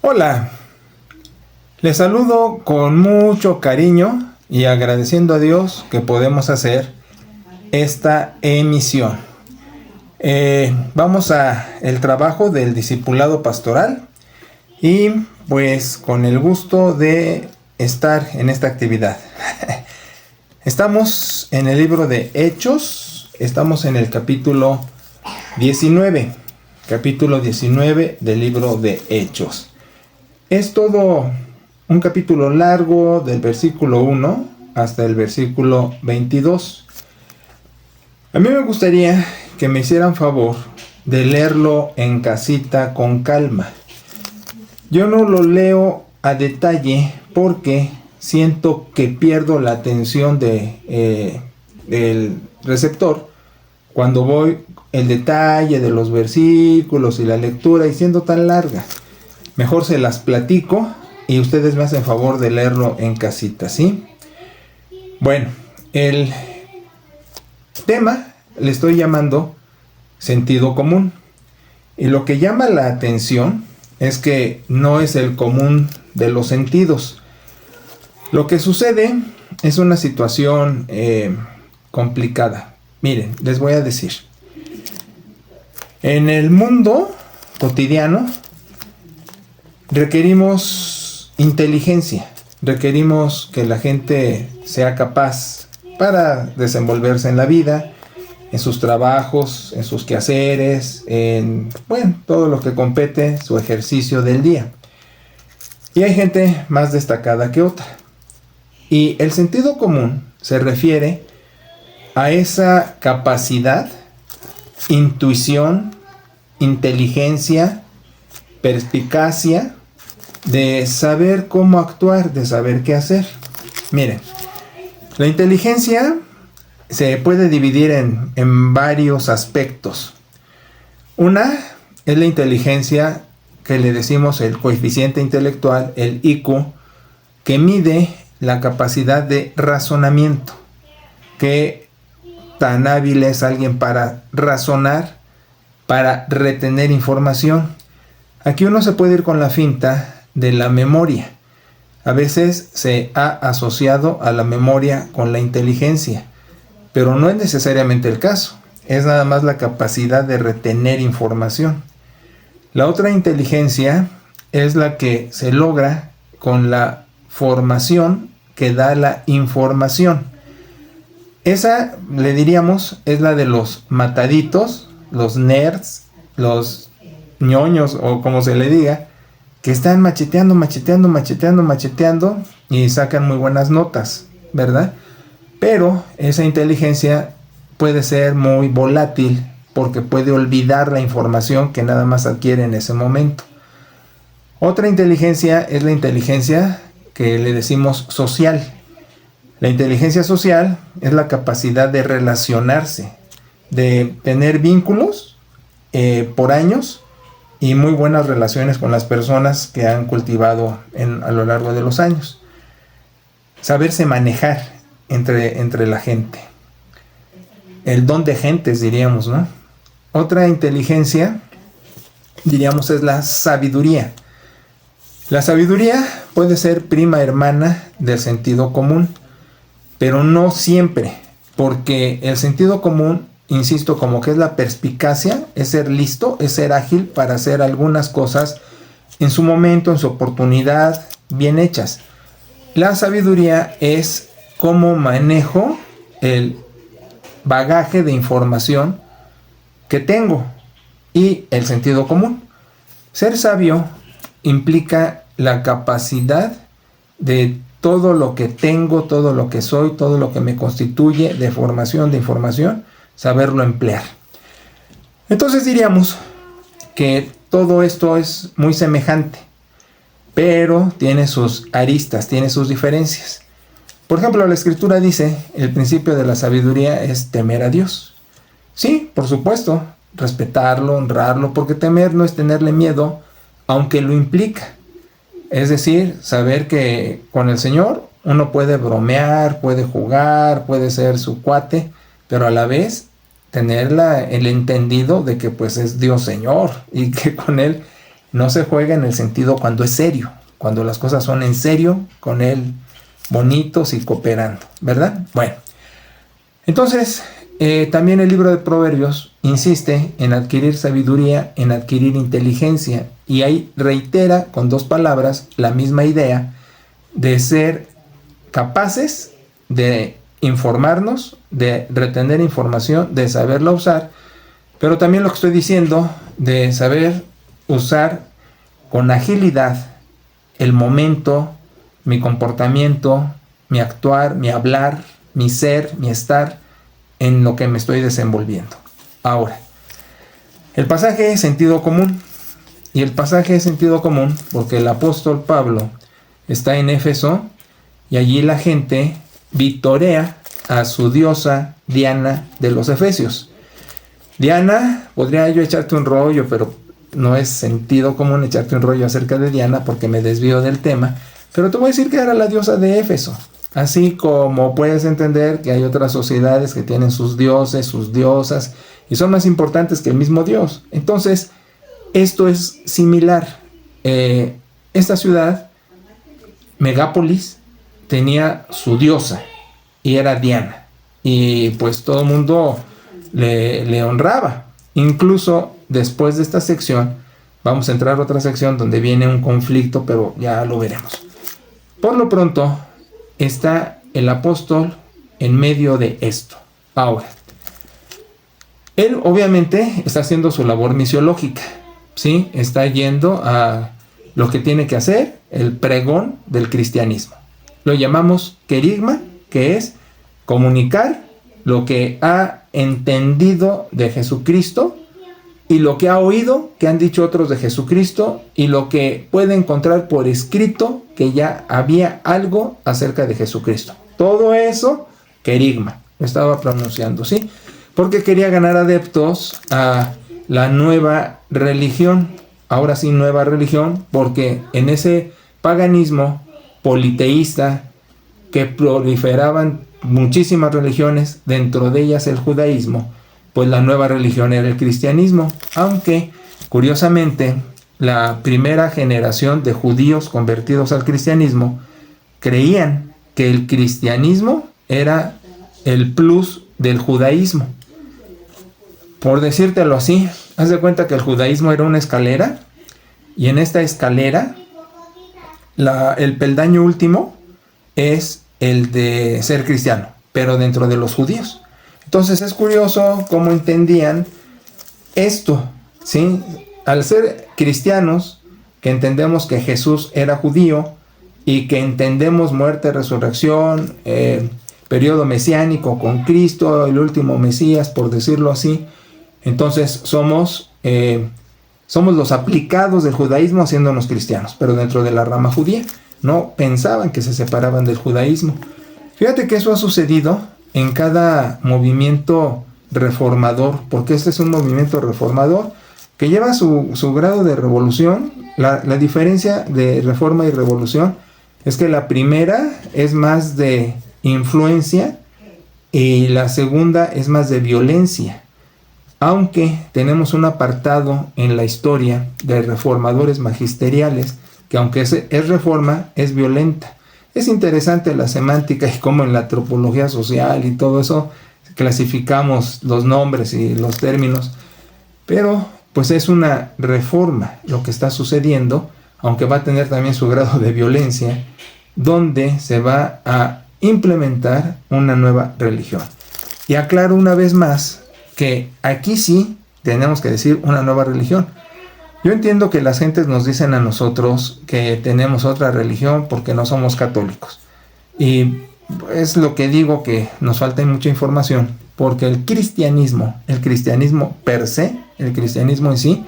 Hola, les saludo con mucho cariño y agradeciendo a Dios que podemos hacer esta emisión. Vamos a el trabajo del discipulado pastoral y pues con el gusto de estar en esta actividad. Estamos en el libro de Hechos, estamos en el capítulo 19 del libro de Hechos. Es todo un capítulo largo del versículo 1 hasta el versículo 22. A mí me gustaría que me hicieran favor de leerlo en casita con calma. Yo no lo leo a detalle porque siento que pierdo la atención del receptor cuando voy el detalle de los versículos y la lectura y siendo tan larga. Mejor se las platico y ustedes me hacen favor de leerlo en casita, ¿sí? Bueno, el tema le estoy llamando sentido común. Y lo que llama la atención es que no es el común de los sentidos. Lo que sucede es una situación complicada. Miren, les voy a decir. En el mundo cotidiano requerimos inteligencia, requerimos que la gente sea capaz para desenvolverse en la vida, en sus trabajos, en sus quehaceres, en todo lo que compete su ejercicio del día. Y hay gente más destacada que otra. Y el sentido común se refiere a esa capacidad, intuición, inteligencia, perspicacia de saber cómo actuar, de saber qué hacer. Miren, la inteligencia se puede dividir en varios aspectos. Una es la inteligencia que le decimos el coeficiente intelectual, el IQ, que mide la capacidad de razonamiento. Qué tan hábil es alguien para razonar, para retener información. Aquí uno se puede ir con la finta de la memoria. A veces se ha asociado a la memoria con la inteligencia, pero no es necesariamente el caso. Es nada más la capacidad de retener información. La otra inteligencia es la que se logra con la formación que da la información. Esa, le diríamos, es la de los mataditos, los nerds, los ñoños o como se le diga, que están macheteando y sacan muy buenas notas, ¿verdad? Pero esa inteligencia puede ser muy volátil porque puede olvidar la información que nada más adquiere en ese momento. Otra inteligencia es la inteligencia que le decimos social. La inteligencia social es la capacidad de relacionarse, de tener vínculos por años y muy buenas relaciones con las personas que han cultivado a lo largo de los años. Saberse manejar entre la gente. El don de gentes, diríamos, ¿no? Otra inteligencia, diríamos, es la sabiduría. La sabiduría puede ser prima hermana del sentido común, pero no siempre, porque el sentido común, insisto, como que es la perspicacia, es ser listo, es ser ágil para hacer algunas cosas en su momento, en su oportunidad, bien hechas. La sabiduría es cómo manejo el bagaje de información que tengo y el sentido común. Ser sabio implica la capacidad de todo lo que tengo, todo lo que soy, todo lo que me constituye de formación, de información, saberlo emplear. Entonces diríamos que todo esto es muy semejante, pero tiene sus aristas, tiene sus diferencias. Por ejemplo, la Escritura dice, el principio de la sabiduría es temer a Dios. Sí, por supuesto, respetarlo, honrarlo, porque temer no es tenerle miedo, aunque lo implica. Es decir, saber que con el Señor uno puede bromear, puede jugar, puede ser su cuate, pero a la vez tener el entendido de que pues es Dios Señor y que con Él no se juega en el sentido cuando es serio, cuando las cosas son en serio, con él bonitos y cooperando, ¿verdad? Bueno, entonces también el libro de Proverbios insiste en adquirir sabiduría, en adquirir inteligencia, y ahí reitera con 2 palabras la misma idea de ser capaces de informarnos, de retener información, de saberla usar, pero también lo que estoy diciendo, de saber usar con agilidad el momento, mi comportamiento, mi actuar, mi hablar, mi ser, mi estar en lo que me estoy desenvolviendo. Ahora, el pasaje es sentido común, y el pasaje es sentido común porque el apóstol Pablo está en Éfeso y allí la gente vitorea a su diosa Diana de los Efesios. Diana, podría yo echarte un rollo, pero no es sentido común echarte un rollo acerca de Diana porque me desvío del tema, pero te voy a decir que era la diosa de Éfeso. Así como puedes entender que hay otras sociedades que tienen sus dioses, sus diosas, y son más importantes que el mismo Dios. Entonces, esto es similar. Esta ciudad, Megápolis, tenía su diosa, y era Diana. Y pues todo el mundo le honraba. Incluso después de esta sección, vamos a entrar a otra sección donde viene un conflicto, pero ya lo veremos. Por lo pronto, está el apóstol en medio de esto. Ahora, él obviamente está haciendo su labor misiológica, ¿sí? Está yendo a lo que tiene que hacer, el pregón del cristianismo. Lo llamamos querigma, que es comunicar lo que ha entendido de Jesucristo y lo que ha oído que han dicho otros de Jesucristo y lo que puede encontrar por escrito que ya había algo acerca de Jesucristo. Todo eso, querigma, lo estaba pronunciando, ¿sí? Porque quería ganar adeptos a la nueva religión. Ahora sí, nueva religión, porque en ese paganismo politeísta que proliferaban muchísimas religiones, dentro de ellas el judaísmo, pues la nueva religión era el cristianismo, aunque curiosamente la primera generación de judíos convertidos al cristianismo creían que el cristianismo era el plus del judaísmo. Por decírtelo así, haz de cuenta que el judaísmo era una escalera, y en esta escalera el peldaño último es el de ser cristiano, pero dentro de los judíos. Entonces es curioso cómo entendían esto, ¿sí? Al ser cristianos, que entendemos que Jesús era judío y que entendemos muerte, resurrección, periodo mesiánico con Cristo, el último Mesías, por decirlo así, entonces somos los aplicados del judaísmo haciéndonos cristianos, pero dentro de la rama judía. No pensaban que se separaban del judaísmo. Fíjate que eso ha sucedido en cada movimiento reformador, porque este es un movimiento reformador que lleva su grado de revolución. La diferencia de reforma y revolución es que la primera es más de influencia y la segunda es más de violencia. Aunque tenemos un apartado en la historia de reformadores magisteriales que, aunque es reforma, es violenta. Es interesante la semántica y cómo en la antropología social y todo eso clasificamos los nombres y los términos, pero pues es una reforma lo que está sucediendo, aunque va a tener también su grado de violencia, donde se va a implementar una nueva religión. Y aclaro una vez más que aquí sí tenemos que decir una nueva religión. Yo entiendo que las gentes nos dicen a nosotros que tenemos otra religión porque no somos católicos. Y es lo que digo, que nos falta mucha información, porque el cristianismo per se, el cristianismo en sí,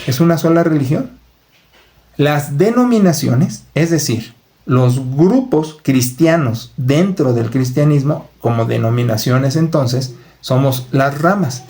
es una sola religión. Las denominaciones, es decir, los grupos cristianos dentro del cristianismo, como denominaciones entonces, somos las ramas.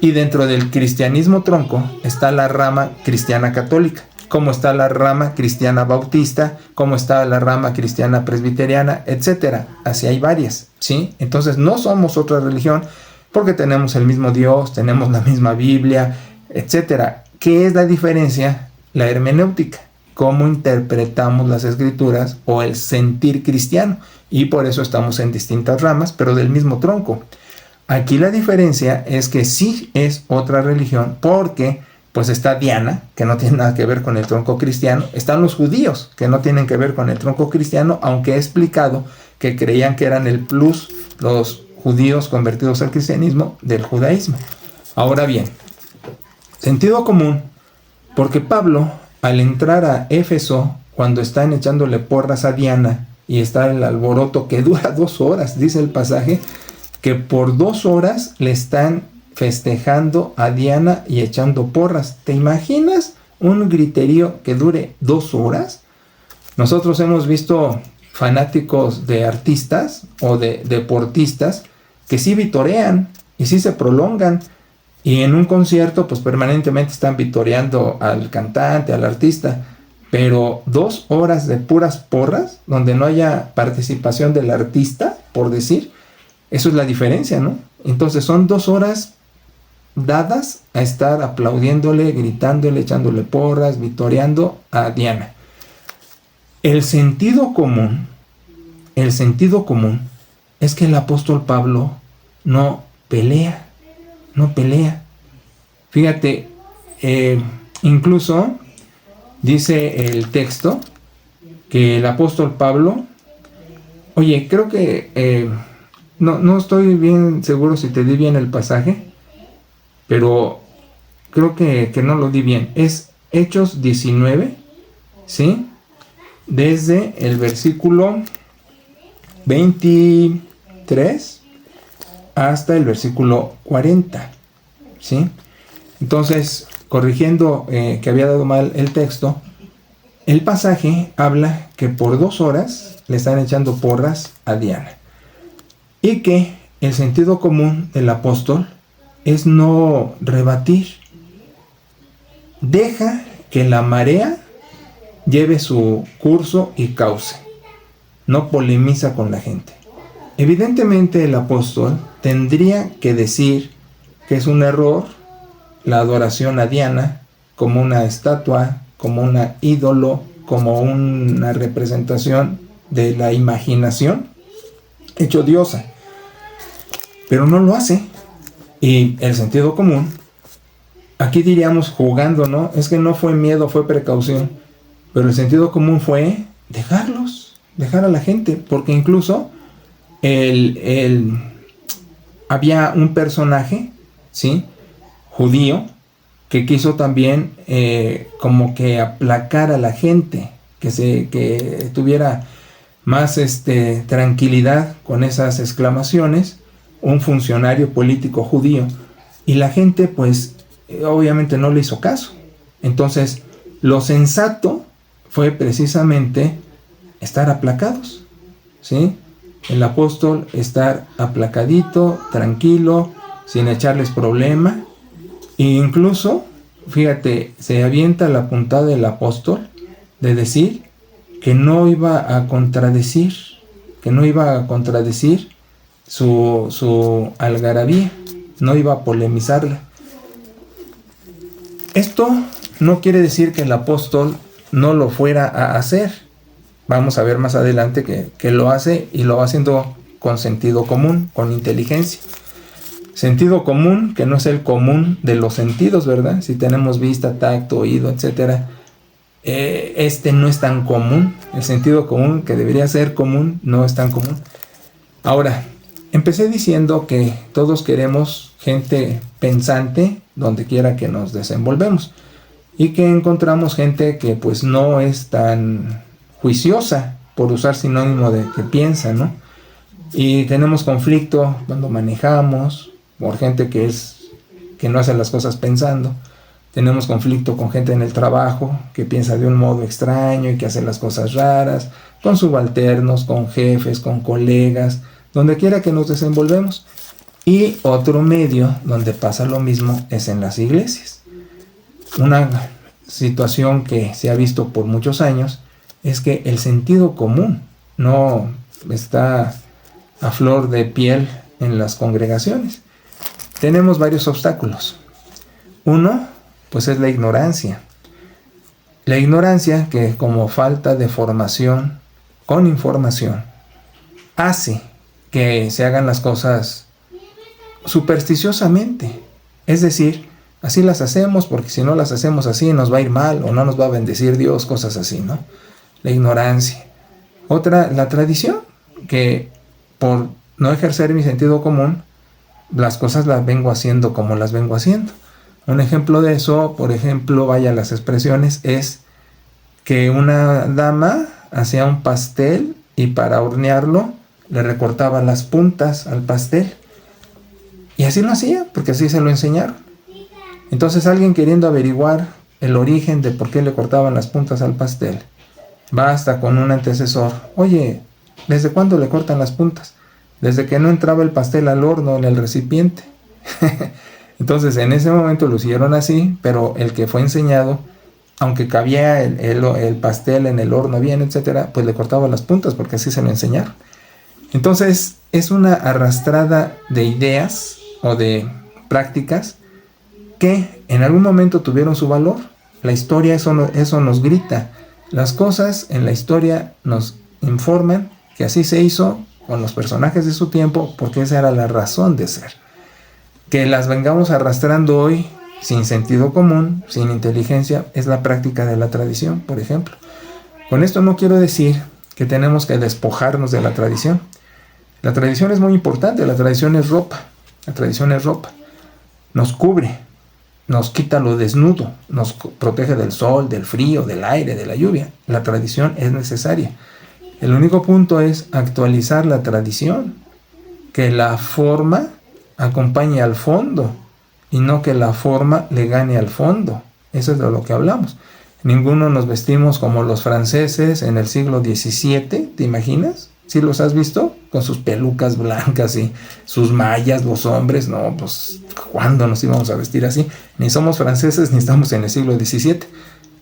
Y dentro del cristianismo tronco está la rama cristiana católica, como está la rama cristiana bautista, como está la rama cristiana presbiteriana, etcétera. Así hay varias, ¿sí? Entonces no somos otra religión porque tenemos el mismo Dios, tenemos la misma Biblia, etcétera. ¿Qué es la diferencia? la hermenéutica, cómo interpretamos las escrituras o el sentir cristiano, y por eso estamos en distintas ramas, pero del mismo tronco. Aquí la diferencia es que sí es otra religión, porque pues está Diana, que no tiene nada que ver con el tronco cristiano, están los judíos, que no tienen que ver con el tronco cristiano, aunque he explicado que creían que eran el plus los judíos convertidos al cristianismo del judaísmo. Ahora bien, sentido común, porque Pablo, al entrar a Éfeso, cuando están echándole porras a Diana y está el alboroto que dura 2 horas, dice el pasaje, que por 2 horas le están festejando a Diana y echando porras. ¿Te imaginas un griterío que dure 2 horas? Nosotros hemos visto fanáticos de artistas o de deportistas que sí vitorean y sí se prolongan, y en un concierto pues permanentemente están vitoreando al cantante, al artista, pero 2 horas de puras porras donde no haya participación del artista, por decir, eso es la diferencia, ¿no? Entonces son 2 horas dadas a estar aplaudiéndole, gritándole, echándole porras, vitoreando a Diana. El sentido común es que el apóstol Pablo no pelea. Fíjate, incluso dice el texto que el apóstol Pablo, oye, creo que no estoy bien seguro si te di bien el pasaje, pero creo que no lo di bien. Es Hechos 19, ¿sí? Desde el versículo 23 hasta el versículo 40, ¿sí? Entonces, corrigiendo que había dado mal el texto, el pasaje habla que por 2 horas le están echando porras a Diana, y que el sentido común del apóstol es no rebatir. Deja que la marea lleve su curso y cauce. No polemiza con la gente. Evidentemente el apóstol tendría que decir que es un error la adoración a Diana como una estatua, como un ídolo, como una representación de la imaginación hecho diosa. Pero no lo hace. Y el sentido común, aquí diríamos jugando, ¿no? Es que no fue miedo, fue precaución. Pero el sentido común fue dejar a la gente, porque incluso había un personaje, ¿sí?, judío, que quiso también como que aplacar a la gente, que tuviera más tranquilidad con esas exclamaciones, un funcionario político judío, y la gente pues obviamente no le hizo caso. Entonces lo sensato fue precisamente estar aplacados, ¿sí? El apóstol estar aplacadito, tranquilo, sin echarles problema. E incluso, fíjate, se avienta la puntada del apóstol de decir que no iba a contradecir su algarabía, no iba a polemizarla. Esto no quiere decir que el apóstol no lo fuera a hacer. Vamos a ver más adelante que lo hace, y lo va haciendo con sentido común, con inteligencia. Sentido común, que no es el común de los sentidos, ¿verdad? Si tenemos vista, tacto, oído, etcétera, no es tan común. El sentido común, que debería ser común, no es tan común. Ahora, empecé diciendo que todos queremos gente pensante donde quiera que nos desenvolvemos, y que encontramos gente que pues no es tan juiciosa, por usar sinónimo de que piensa, ¿no? Y tenemos conflicto cuando manejamos por gente que no hace las cosas pensando. Tenemos conflicto con gente en el trabajo que piensa de un modo extraño y que hace las cosas raras, con subalternos, con jefes, con colegas, donde quiera que nos desenvolvemos. Y otro medio donde pasa lo mismo es en las iglesias. Una situación que se ha visto por muchos años es que el sentido común no está a flor de piel en las congregaciones. Tenemos varios obstáculos. Uno, pues es la ignorancia. La ignorancia, que como falta de formación con información, hace que se hagan las cosas supersticiosamente. Es decir, así las hacemos porque si no las hacemos así nos va a ir mal o no nos va a bendecir Dios, cosas así, ¿no? La ignorancia. Otra, la tradición, que por no ejercer mi sentido común, las cosas las vengo haciendo como las vengo haciendo. Un ejemplo de eso, por ejemplo, vaya las expresiones, es que una dama hacía un pastel y para hornearlo le recortaba las puntas al pastel. Y así lo hacía, porque así se lo enseñaron. Entonces alguien queriendo averiguar el origen de por qué le cortaban las puntas al pastel, va hasta con un antecesor. Oye, ¿desde cuándo le cortan las puntas? Desde que no entraba el pastel al horno en el recipiente. Entonces en ese momento lo hicieron así, pero el que fue enseñado, aunque cabía el pastel en el horno bien, etcétera, pues le cortaba las puntas porque así se lo enseñaron. Entonces es una arrastrada de ideas o de prácticas que en algún momento tuvieron su valor. La historia eso nos grita. Las cosas en la historia nos informan que así se hizo con los personajes de su tiempo porque esa era la razón de ser. Que las vengamos arrastrando hoy sin sentido común, sin inteligencia, es la práctica de la tradición, por ejemplo. Con esto no quiero decir que tenemos que despojarnos de la tradición. La tradición es muy importante, la tradición es ropa. La tradición es ropa. Nos cubre, nos quita lo desnudo, nos protege del sol, del frío, del aire, de la lluvia. La tradición es necesaria. El único punto es actualizar la tradición, que la forma acompañe al fondo y no que la forma le gane al fondo. Eso es de lo que hablamos. Ninguno nos vestimos como los franceses en el siglo XVII, ¿te imaginas? ¿Sí los has visto? Con sus pelucas blancas y sus mallas, los hombres. No, pues, ¿cuándo nos íbamos a vestir así? Ni somos franceses ni estamos en el siglo XVII.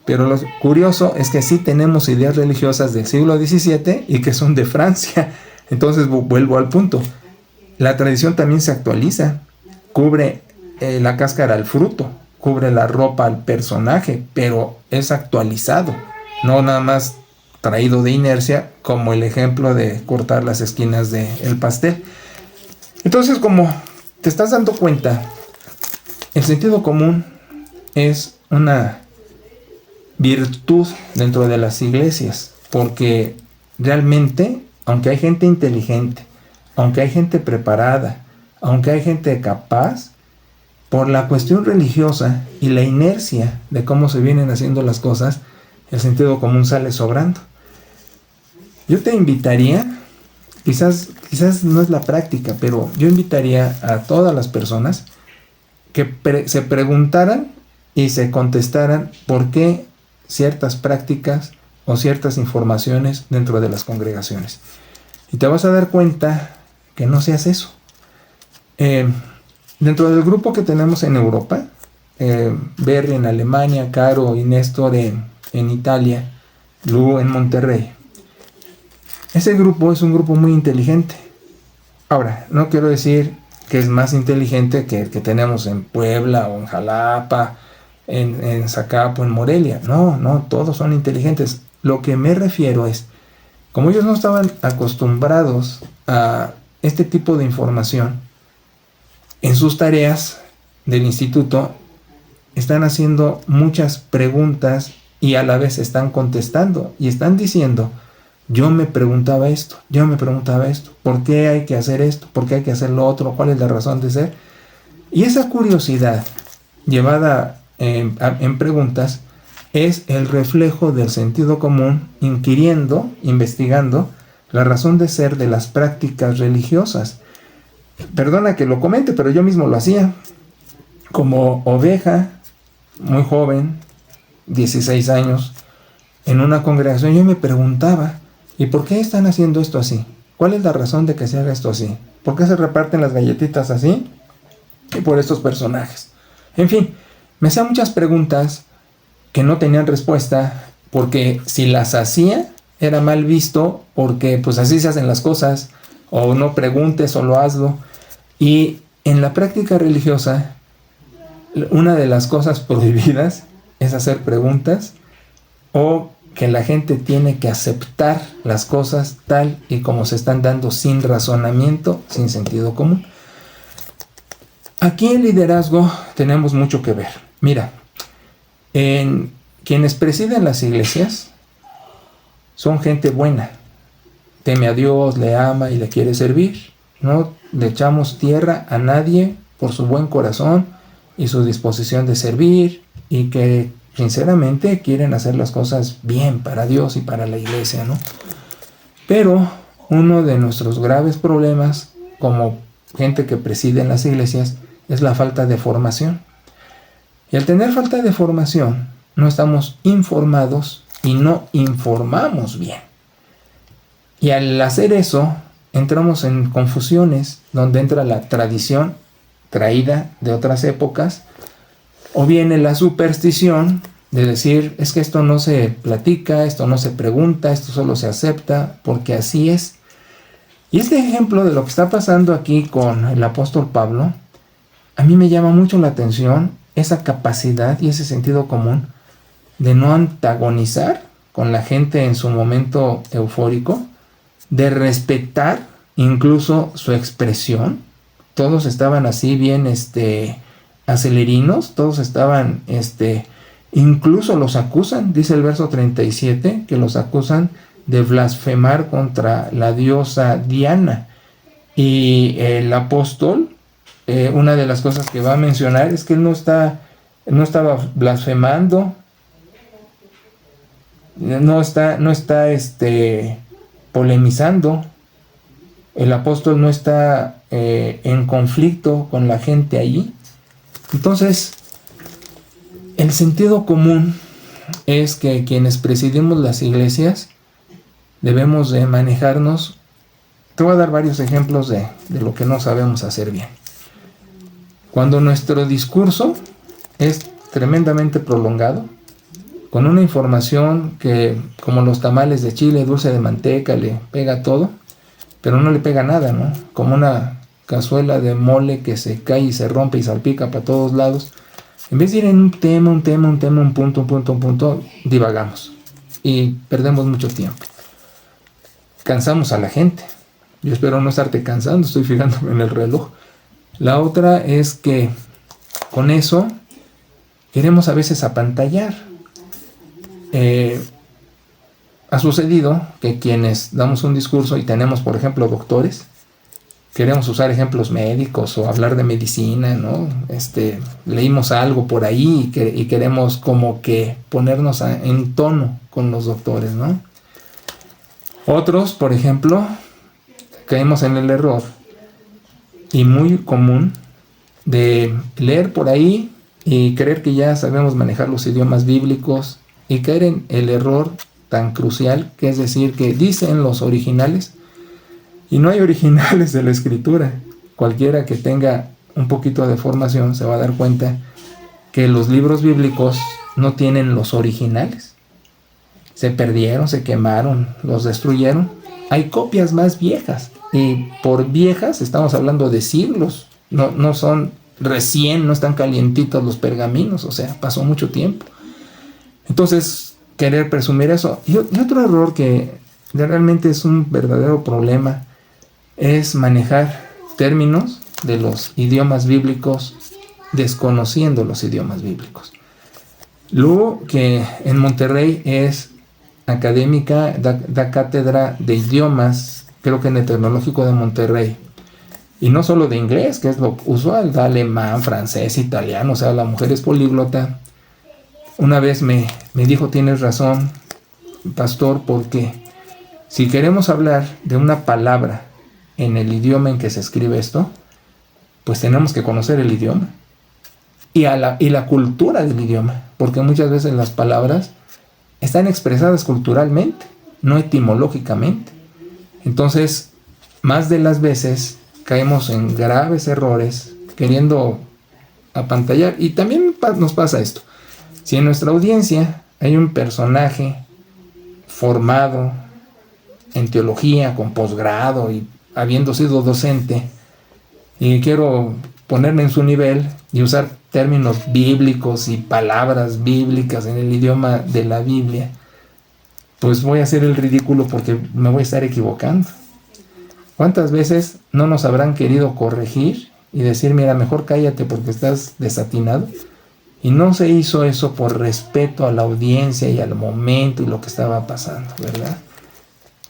Pero lo curioso es que sí tenemos ideas religiosas del siglo XVII y que son de Francia. Entonces vuelvo al punto. La tradición también se actualiza. Cubre la cáscara al fruto, cubre la ropa al personaje, pero es actualizado. No nada más traído de inercia, como el ejemplo de cortar las esquinas del pastel. Entonces, como te estás dando cuenta, el sentido común es una virtud dentro de las iglesias, porque realmente, aunque hay gente inteligente, aunque hay gente preparada, aunque hay gente capaz, por la cuestión religiosa y la inercia de cómo se vienen haciendo las cosas, el sentido común sale sobrando. Yo te invitaría, quizás no es la práctica, pero yo invitaría a todas las personas que se preguntaran y se contestaran por qué ciertas prácticas o ciertas informaciones dentro de las congregaciones. Y te vas a dar cuenta que no se hace eso. Dentro del grupo que tenemos en Europa, Berry en Alemania, Caro y Néstor en Italia, Lu en Monterrey, ese grupo es un grupo muy inteligente. Ahora, no quiero decir que es más inteligente que el que tenemos en Puebla o en Jalapa, en Zacapo, en Morelia. No, todos son inteligentes. Lo que me refiero es, como ellos no estaban acostumbrados a este tipo de información, en sus tareas del instituto están haciendo muchas preguntas y a la vez están contestando y están diciendo: yo me preguntaba esto, ¿por qué hay que hacer esto? ¿Por qué hay que hacer lo otro? ¿Cuál es la razón de ser? Y esa curiosidad llevada en preguntas es el reflejo del sentido común, inquiriendo, investigando la razón de ser de las prácticas religiosas. Perdona que lo comente, pero yo mismo lo hacía. Como oveja, muy joven, 16 años, en una congregación, yo me preguntaba: ¿y por qué están haciendo esto así? ¿Cuál es la razón de que se haga esto así? ¿Por qué se reparten las galletitas así? Y por estos personajes. En fin, me hacía muchas preguntas que no tenían respuesta, porque si las hacía era mal visto, porque pues así se hacen las cosas, o no preguntes, solo hazlo. Y en la práctica religiosa, una de las cosas prohibidas es hacer preguntas o que la gente tiene que aceptar las cosas tal y como se están dando, sin razonamiento, sin sentido común. Aquí en liderazgo tenemos mucho que ver. Mira, en quienes presiden las iglesias son gente buena, teme a Dios, le ama y le quiere servir. No le echamos tierra a nadie por su buen corazón y su disposición de servir, y que sinceramente quieren hacer las cosas bien para Dios y para la iglesia, ¿no? Pero uno de nuestros graves problemas como gente que preside en las iglesias es la falta de formación. Y al tener falta de formación, no estamos informados y no informamos bien. Y al hacer eso, entramos en confusiones donde entra la tradición traída de otras épocas, o viene la superstición de decir, es que esto no se platica, esto no se pregunta, esto solo se acepta porque así es. Y este ejemplo de lo que está pasando aquí con el apóstol Pablo, a mí me llama mucho la atención esa capacidad y ese sentido común de no antagonizar con la gente en su momento eufórico, de respetar incluso su expresión. Todos estaban así bien acelerinos, todos estaban, incluso los acusan, dice el verso 37, que los acusan de blasfemar contra la diosa Diana. Y el apóstol, una de las cosas que va a mencionar es que él no estaba blasfemando, no está polemizando. El apóstol no está en conflicto con la gente allí. Entonces, el sentido común es que quienes presidimos las iglesias debemos de manejarnos. Te voy a dar varios ejemplos de lo que no sabemos hacer bien. Cuando nuestro discurso es tremendamente prolongado, con una información que, como los tamales de chile, dulce de manteca, le pega todo, pero no le pega nada, ¿no? Como una cazuela de mole que se cae y se rompe y salpica para todos lados. En vez de ir en un punto, divagamos y perdemos mucho tiempo. Cansamos a la gente. Yo espero no estarte cansando, estoy fijándome en el reloj. La otra es que con eso queremos a veces apantallar. Ha sucedido que quienes damos un discurso y tenemos, por ejemplo, doctores, queremos usar ejemplos médicos o hablar de medicina, ¿no? Leímos algo por ahí y queremos como que ponernos en tono con los doctores, ¿no? Otros, por ejemplo, caemos en el error, y muy común, de leer por ahí y creer que ya sabemos manejar los idiomas bíblicos, y caer en el error tan crucial, que es decir, que dicen los originales, y no hay originales de la escritura. Cualquiera que tenga un poquito de formación se va a dar cuenta que los libros bíblicos no tienen los originales. Se perdieron, se quemaron, los destruyeron. Hay copias más viejas, y por viejas estamos hablando de siglos. No son recién, no están calientitos los pergaminos, o sea, pasó mucho tiempo. Entonces, querer presumir eso. Y otro error que realmente es un verdadero problema es manejar términos de los idiomas bíblicos desconociendo los idiomas bíblicos. Luego, que en Monterrey es académica, da cátedra de idiomas, creo que en el Tecnológico de Monterrey. Y no solo de inglés, que es lo usual, da alemán, francés, italiano, o sea, la mujer es políglota. Una vez me dijo, tienes razón, pastor, porque si queremos hablar de una palabra en el idioma en que se escribe esto, pues tenemos que conocer el idioma y la cultura del idioma, porque muchas veces las palabras están expresadas culturalmente, no etimológicamente. Entonces, más de las veces caemos en graves errores queriendo apantallar. Y también nos pasa esto. Si en nuestra audiencia hay un personaje formado en teología, con posgrado y habiendo sido docente, y quiero ponerme en su nivel y usar términos bíblicos y palabras bíblicas en el idioma de la Biblia, pues voy a hacer el ridículo porque me voy a estar equivocando. ¿Cuántas veces no nos habrán querido corregir y decir, mira, mejor cállate porque estás desatinado? Y no se hizo eso por respeto a la audiencia y al momento y lo que estaba pasando, ¿verdad?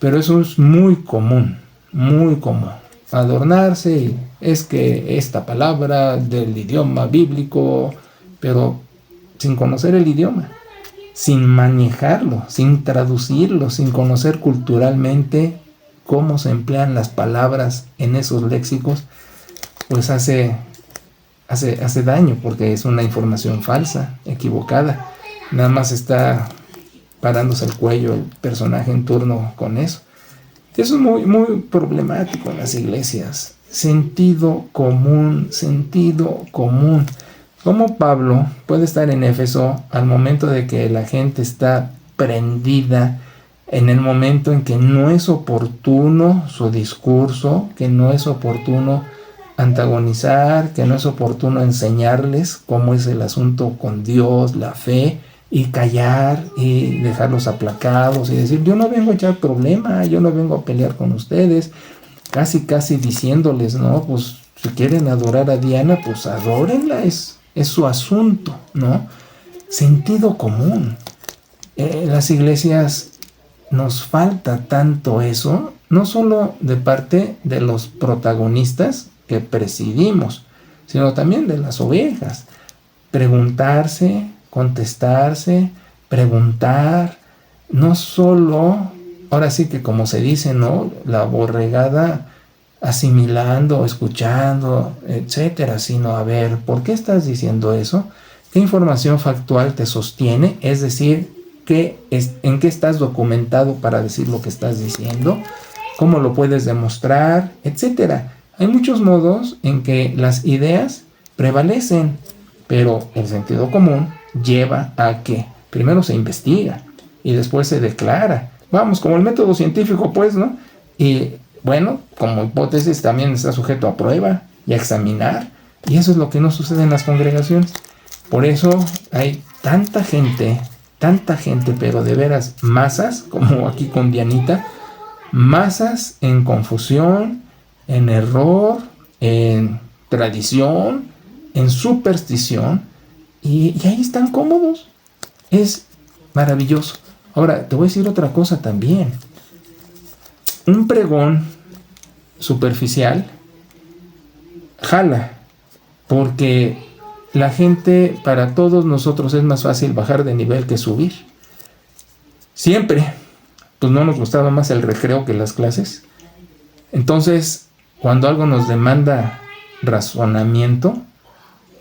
Pero eso es muy común, muy común. Adornarse y es que esta palabra del idioma bíblico, pero sin conocer el idioma, sin manejarlo, sin traducirlo, sin conocer culturalmente cómo se emplean las palabras en esos léxicos, pues hace daño porque es una información falsa, equivocada. Nada más está parándose el cuello el personaje en turno con eso. Eso es muy, muy problemático en las iglesias. Sentido común, sentido común. ¿Cómo Pablo puede estar en Éfeso al momento de que la gente está prendida, en el momento en que no es oportuno su discurso, que no es oportuno antagonizar, que no es oportuno enseñarles cómo es el asunto con Dios, la fe, y callar y dejarlos aplacados y decir, yo no vengo a echar problema, yo no vengo a pelear con ustedes, casi diciéndoles, no, pues si quieren adorar a Diana, pues adórenla, es su asunto, ¿no? Sentido común. En las iglesias nos falta tanto eso, no solo de parte de los protagonistas que presidimos, sino también de las ovejas. Preguntarse, contestarse, preguntar, no solo, ahora sí que como se dice, ¿no? La borregada asimilando, escuchando, etcétera, sino a ver, ¿por qué estás diciendo eso? ¿Qué información factual te sostiene? Es decir, ¿en qué estás documentado para decir lo que estás diciendo? ¿Cómo lo puedes demostrar? Etcétera. Hay muchos modos en que las ideas prevalecen, pero el sentido común lleva a que primero se investiga y después se declara. Vamos, como el método científico, pues, ¿no? Y bueno, como hipótesis también está sujeto a prueba y a examinar. Y eso es lo que no sucede en las congregaciones. Por eso hay tanta gente, pero de veras masas, como aquí con Dianita, masas en confusión, en error, en tradición, en superstición, y ahí están cómodos. Es maravilloso. Ahora, te voy a decir otra cosa también. Un pregón superficial jala, porque la gente, para todos nosotros es más fácil bajar de nivel que subir. Siempre, pues no nos gustaba más el recreo que las clases. Entonces, cuando algo nos demanda razonamiento,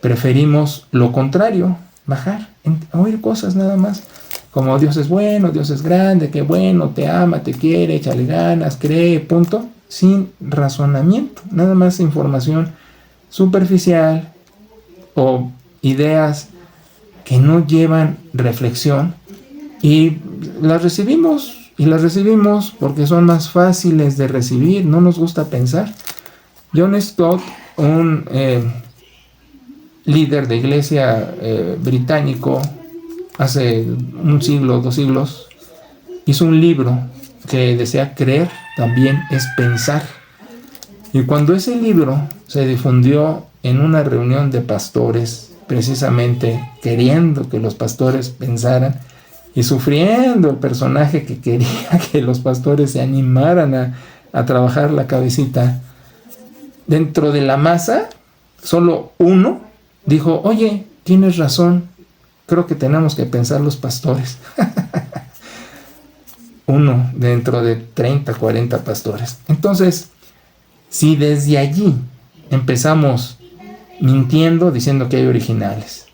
preferimos lo contrario, bajar, oír cosas nada más, como Dios es bueno, Dios es grande, qué bueno, te ama, te quiere, échale ganas, cree, punto, sin razonamiento, nada más información superficial o ideas que no llevan reflexión, y las recibimos porque son más fáciles de recibir, no nos gusta pensar. John Stott, un líder de iglesia británico, hace un siglo, 2 siglos, hizo un libro que decía creer también es pensar. Y cuando ese libro se difundió en una reunión de pastores, precisamente queriendo que los pastores pensaran y sufriendo el personaje que quería que los pastores se animaran a trabajar la cabecita, dentro de la masa, solo uno dijo, oye, tienes razón, creo que tenemos que pensar los pastores. Uno dentro de 30, 40 pastores. Entonces, si desde allí empezamos mintiendo, diciendo que hay originales,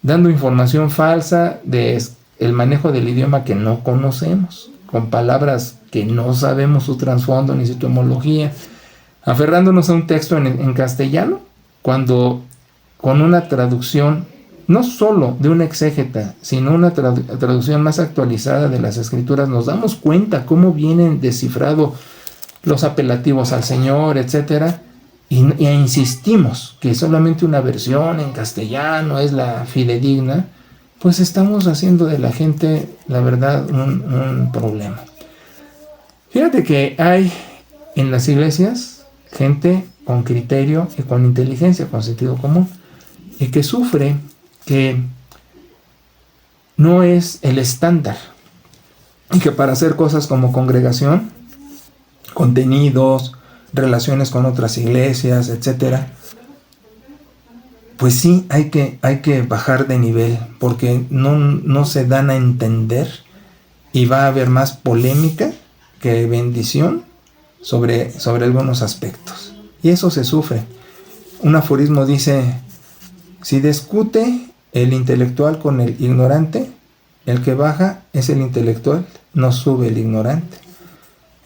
dando información falsa de el manejo del idioma que no conocemos, con palabras que no sabemos su trasfondo ni su etimología, aferrándonos a un texto en castellano, cuando con una traducción no solo de un exégeta, sino una traducción más actualizada de las escrituras, nos damos cuenta cómo vienen descifrados los apelativos al Señor, etcétera, y insistimos que solamente una versión en castellano es la fidedigna, pues estamos haciendo de la gente, la verdad, un problema. Fíjate que hay en las iglesias gente con criterio y con inteligencia, con sentido común, y que sufre que no es el estándar, y que para hacer cosas como congregación, contenidos, relaciones con otras iglesias, etcétera, pues sí hay que bajar de nivel, porque no se dan a entender, y va a haber más polémica que bendición sobre algunos aspectos, y eso se sufre. Un aforismo dice: si discute el intelectual con el ignorante, el que baja es el intelectual, no sube el ignorante.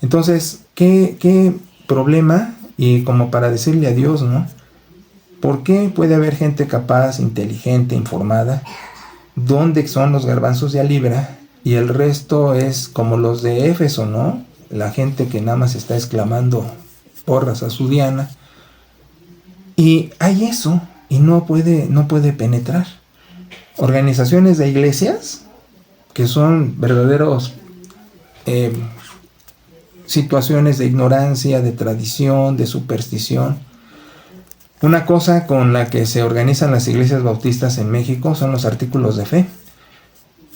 Entonces, ¿qué problema? Y como para decirle adiós, ¿no? ¿Por qué puede haber gente capaz, inteligente, informada? ¿Dónde son los garbanzos de a libra? Y el resto es como los de Éfeso, ¿no? La gente que nada más está exclamando porras a su Diana. Y hay eso, y no puede penetrar. Organizaciones de iglesias que son verdaderos situaciones de ignorancia, de tradición, de superstición. Una cosa con la que se organizan las iglesias bautistas en México son los artículos de fe.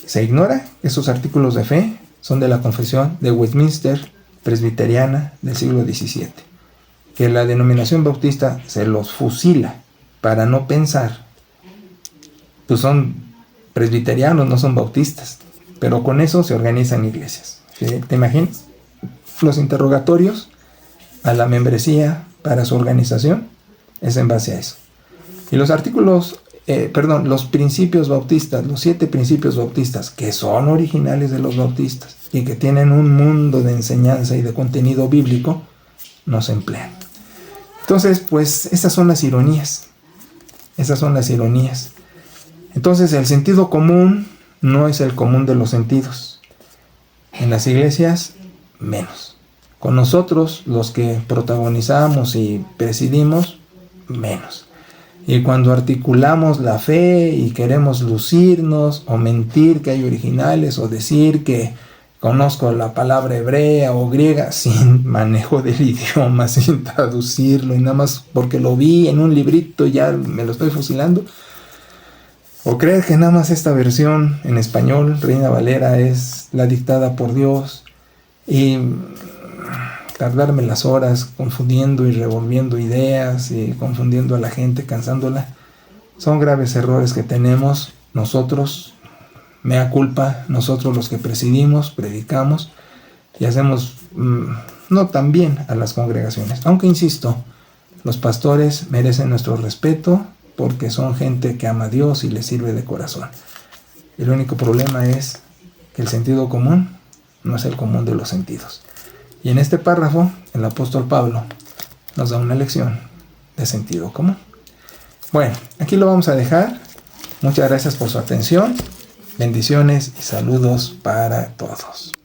Se ignora que esos artículos de fe son de la confesión de Westminster presbiteriana del siglo XVII, que la denominación bautista se los fusila para no pensar, pues son presbiterianos, no son bautistas, pero con eso se organizan iglesias. ¿Te imaginas? Los interrogatorios a la membresía para su organización es en base a eso. Y los los principios bautistas, los 7 principios bautistas, que son originales de los bautistas y que tienen un mundo de enseñanza y de contenido bíblico, no se emplean. Entonces, pues, esas son las ironías. Esas son las ironías. Entonces, el sentido común no es el común de los sentidos. En las iglesias, menos. Con nosotros, los que protagonizamos y presidimos, menos. Y cuando articulamos la fe y queremos lucirnos o mentir que hay originales o decir que conozco la palabra hebrea o griega sin manejo del idioma, sin traducirlo y nada más porque lo vi en un librito y ya me lo estoy fusilando, o creer que nada más esta versión en español, Reina Valera, es la dictada por Dios, y tardarme las horas confundiendo y revolviendo ideas y confundiendo a la gente, cansándola. Son graves errores que tenemos nosotros, mea culpa, nosotros los que presidimos, predicamos y hacemos no tan bien a las congregaciones. Aunque insisto, los pastores merecen nuestro respeto porque son gente que ama a Dios y le sirve de corazón. El único problema es que el sentido común no es el común de los sentidos. Y en este párrafo, el apóstol Pablo nos da una lección de sentido común. Bueno, aquí lo vamos a dejar. Muchas gracias por su atención. Bendiciones y saludos para todos.